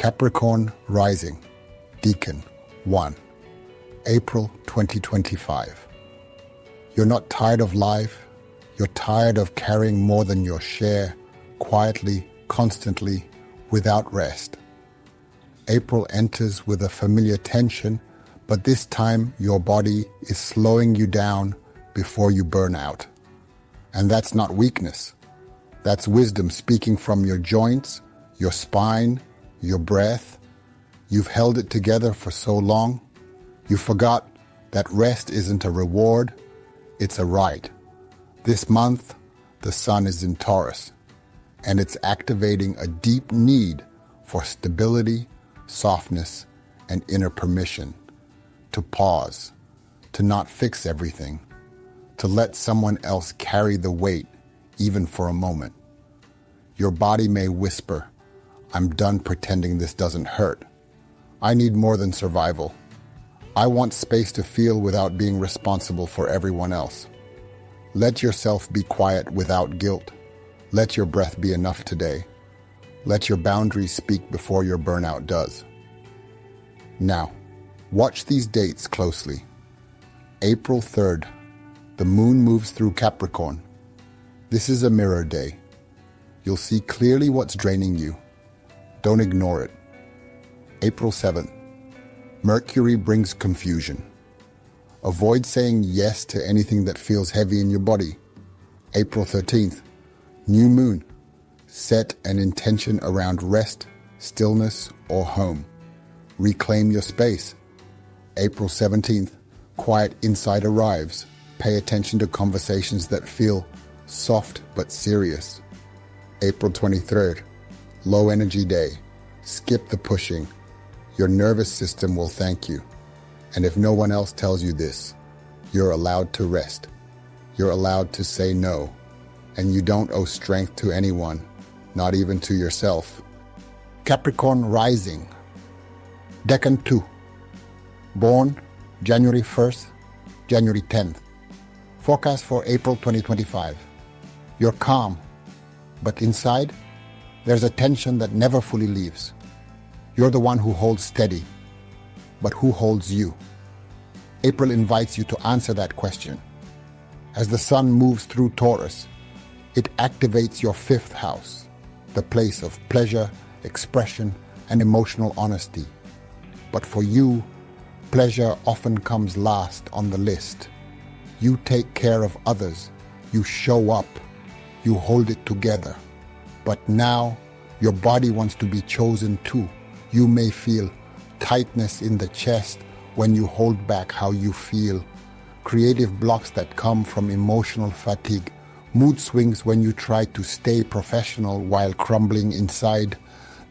Capricorn rising, Decan 1, April 2025. You're not tired of life, you're tired of carrying more than your share, quietly, constantly, without rest. April enters with a familiar tension, but this time your body is slowing you down before you burn out. And that's not weakness. That's wisdom speaking from your joints, your spine, your breath. You've held it together for so long, you forgot that rest isn't a reward, it's a right. This month, the sun is in Taurus, and it's activating a deep need for stability, softness, and inner permission to pause, to not fix everything, to let someone else carry the weight, even for a moment. Your body may whisper, "I'm done pretending this doesn't hurt. I need more than survival. I want space to feel without being responsible for everyone else." Let yourself be quiet without guilt. Let your breath be enough today. Let your boundaries speak before your burnout does. Now, watch these dates closely. April 3rd, the moon moves through Capricorn. This is a mirror day. You'll see clearly what's draining you. Don't ignore it. April 7th, Mercury brings confusion. Avoid saying yes to anything that feels heavy in your body. April 13th, new moon. Set an intention around rest, stillness, or home. Reclaim your space. April 17th, quiet insight arrives. Pay attention to conversations that feel soft but serious. April 23rd, low energy day. Skip the pushing. Your nervous system will thank you. And if no one else tells you this, you're allowed to rest. You're allowed to say no. And you don't owe strength to anyone, not even to yourself. Capricorn rising, Decan 2. Born January 1st, January 10th. Forecast for April 2025. You're calm, but inside, there's a tension that never fully leaves. You're the one who holds steady, but who holds you? April invites you to answer that question. As the sun moves through Taurus, it activates your 5th house, the place of pleasure, expression, and emotional honesty. But for you, pleasure often comes last on the list. You take care of others, you show up, you hold it together. But now, your body wants to be chosen too. You may feel tightness in the chest when you hold back how you feel, creative blocks that come from emotional fatigue, mood swings when you try to stay professional while crumbling inside.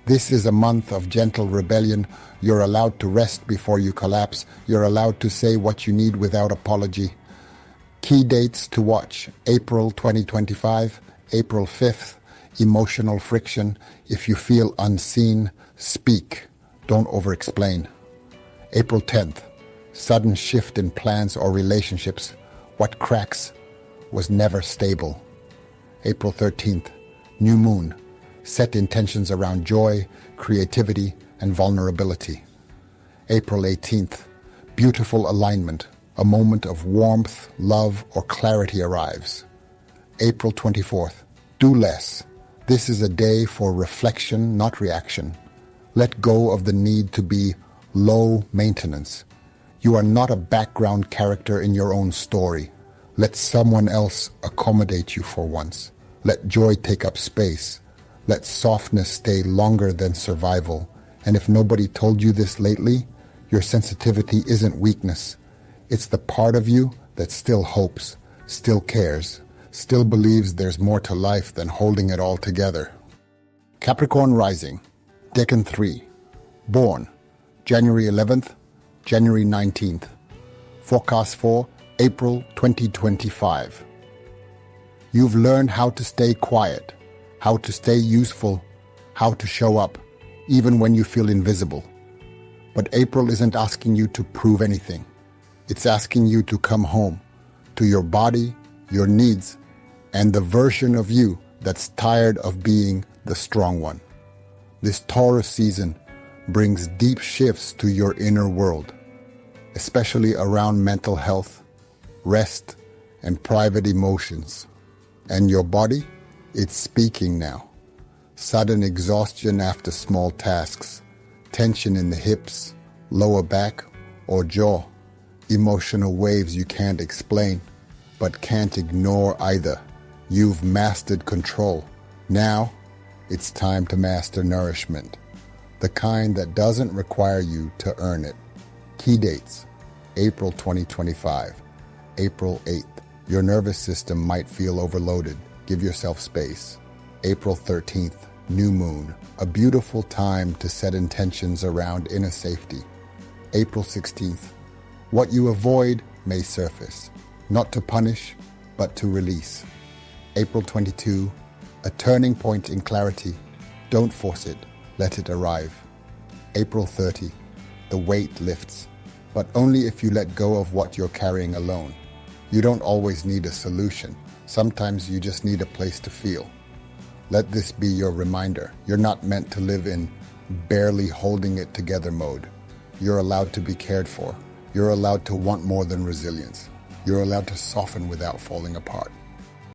This is a month of gentle rebellion. You're allowed to rest before you collapse. You're allowed to say what you need without apology. Key dates to watch: April 2025, April 5th, emotional friction. If you feel unseen, speak. Don't over-explain. April 10th, sudden shift in plans or relationships. What cracks was never stable. April 13th, new moon. Set intentions around joy, creativity, and vulnerability. April 18th, beautiful alignment. A moment of warmth, love, or clarity arrives. April 24th, do less. This is a day for reflection, not reaction. Let go of the need to be low maintenance. You are not a background character in your own story. Let someone else accommodate you for once. Let joy take up space. Let softness stay longer than survival. And if nobody told you this lately, your sensitivity isn't weakness. It's the part of you that still hopes, still cares, still believes there's more to life than holding it all together. Capricorn rising, Decan 3. Born January 11th, January 19th. Forecast for April 2025. You've learned how to stay quiet, how to stay useful, how to show up, even when you feel invisible. But April isn't asking you to prove anything. It's asking you to come home, to your body, your needs, and the version of you that's tired of being the strong one. This Taurus season, brings deep shifts to your inner world, especially around mental health, rest, and private emotions. And your body? It's speaking now. Sudden exhaustion after small tasks, tension in the hips, lower back, or jaw, emotional waves you can't explain, but can't ignore either. You've mastered control. Now, it's time to master nourishment, the kind that doesn't require you to earn it. Key dates: April 2025, April 8th. Your nervous system might feel overloaded. Give yourself space. April 13th, new moon, a beautiful time to set intentions around inner safety. April 16th, what you avoid may surface, not to punish, but to release. April 22, a turning point in clarity. Don't force it, let it arrive. April 30, the weight lifts, but only if you let go of what you're carrying alone. You don't always need a solution. Sometimes you just need a place to feel. Let this be your reminder. You're not meant to live in barely holding it together mode. You're allowed to be cared for. You're allowed to want more than resilience. You're allowed to soften without falling apart.